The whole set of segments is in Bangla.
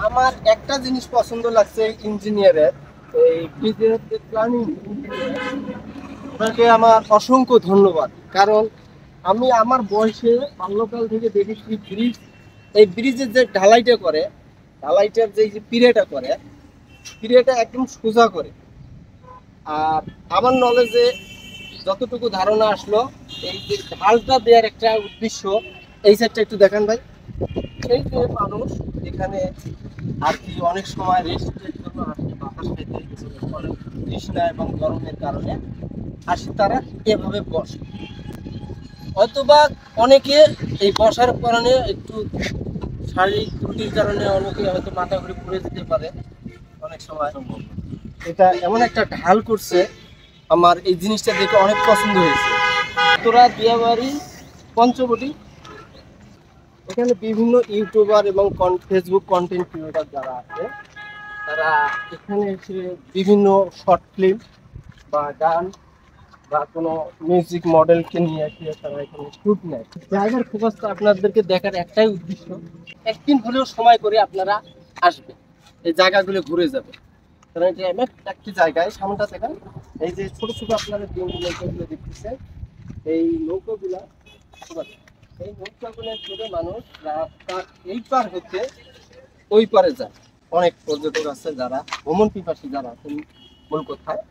আমার একটা জিনিস পছন্দ লাগছে ইঞ্জিনিয়ারের, এই ব্রিজের যে প্ল্যানিং, ওনাকে আমার অসংখ্য ধন্যবাদ। কারণ আমি আমার বয়সে বাল্যকাল থেকে দেখেছি ব্রিজ, এই ব্রিজের যে ঢালাইটা করে, ঢালাইটার যে পিড়েটা করে, পিড়েটা একদম সোজা করে। আর আমার নলেজে যতটুকু ধারণা আসলো, এই যে ঢালটা দেওয়ার একটা উদ্দেশ্য, এই সাইডটা একটু দেখান ভাই। এই যে মানুষ এখানে আর কি অনেক সময় রেস্টের জন্য আসে, বাতাস পেতে, অনেক তৃষ্ণা এবং গরমের কারণে আসে, তারা এভাবে বসে। হয়তোবা অনেকে এই বসার কারণে একটু শারীরিক ত্রুটির কারণে অনেকে হয়তো মাথা ঘুরে পড়ে যেতে পারে অনেক সময়। এটা এমন একটা ঢাল করছে, আমার এই জিনিসটা দেখে অনেক পছন্দ হয়েছে। তোরা দিয়াবাড়ি পঞ্চবটি, এখানে বিভিন্ন ইউটিউবার এবং ফেসবুক কন্টেন্ট ক্রিয়েটর যারা আছে, তারা এখানে এসে বিভিন্ন শর্ট ফিল্ম বা গান বা কোনো মিউজিক মডেলকে নিয়ে এসে তারা এখানে শুট নেয়। জায়গার ফোকাসটা আপনাদেরকে দেখার একটাই উদ্দেশ্য, একদিন হলেও সময় করে আপনারা আসবেন, এই জায়গাগুলো ঘুরে যাবে। কারণ এটা এমন একটি জায়গায়, সামনটা দেখেন, এই যে ছোট ছোট আপনারা যে নৌকাগুলো দেখতেছেন, এই নৌকাগুলা, এই নৌকাগুলো করে মানুষ রাস্তার এই পার হতে ওই পারে যায়। অনেক পর্যটক আছে যারা ভ্রমণ পিপাসী যারা আছেন মূল কোথায়,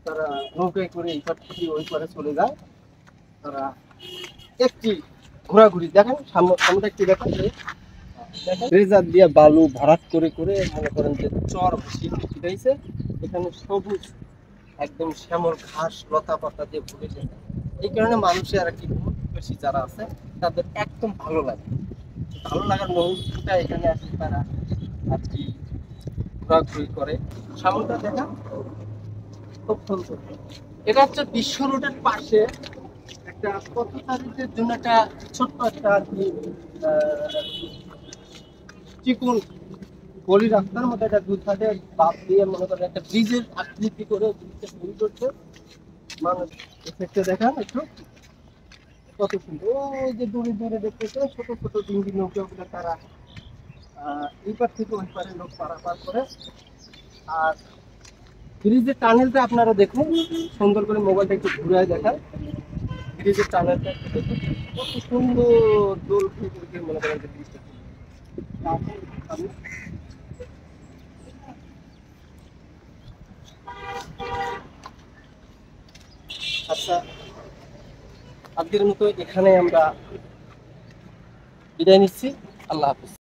তারা নৌকায় করে এই পার থেকে ওই পারে চলে যায়। তারা একটি ঘোরাঘুরি দেখেন, সামনে একটি দেখেন, রেজার দিয়ে বালু ভরাট করে করে মনে করেন যে চর শিখাইছে। এখানে সবুজ একদম শ্যামল ঘাস লতা পাতা দিয়ে ভরে যায়। এই কারণে মানুষের আর কি বেশি যারা আছে তাদের একদম ভালো লাগে। ভালো লাগার মুহূর্তটা এখানে আসে, তারা আর কি ঘোরাঘুরি করে। সামনটা দেখা খুব সুন্দর। এটা হচ্ছে বিশ্ব রোডের পাশে একটা পথচারীদের জন্য একটা ছোট্ট একটা আর কি চিকুন গলি রাস্তার মধ্যে একটা দুই সাইডে বাঁধ দিয়ে মনে করেন একটা ব্রিজের আকৃতি করে ব্রিজটা তৈরি করছে মানুষ। এফেক্টে দেখান একটু কত সুন্দর। ওই যে দূরে দূরে দেখতেছে ছোট ছোট ডিঙ্গি নৌকাগুলো, তারা এই পার থেকে ওই পারে লোক পারাপার করে। আর ব্রিজের টানেলটা আপনারা দেখুন, সুন্দর করে মোবাইলটা একটু ঘুরে দেখায়। ব্রিজের টানেলটা একটু দেখুন, কত সুন্দর দোল ফুলকে মনে করেন যে ব্রিজটা। আমি আচ্ছা, আজকের মতো এখানে আমরা বিদায় নিচ্ছি। আল্লাহ হাফিজ।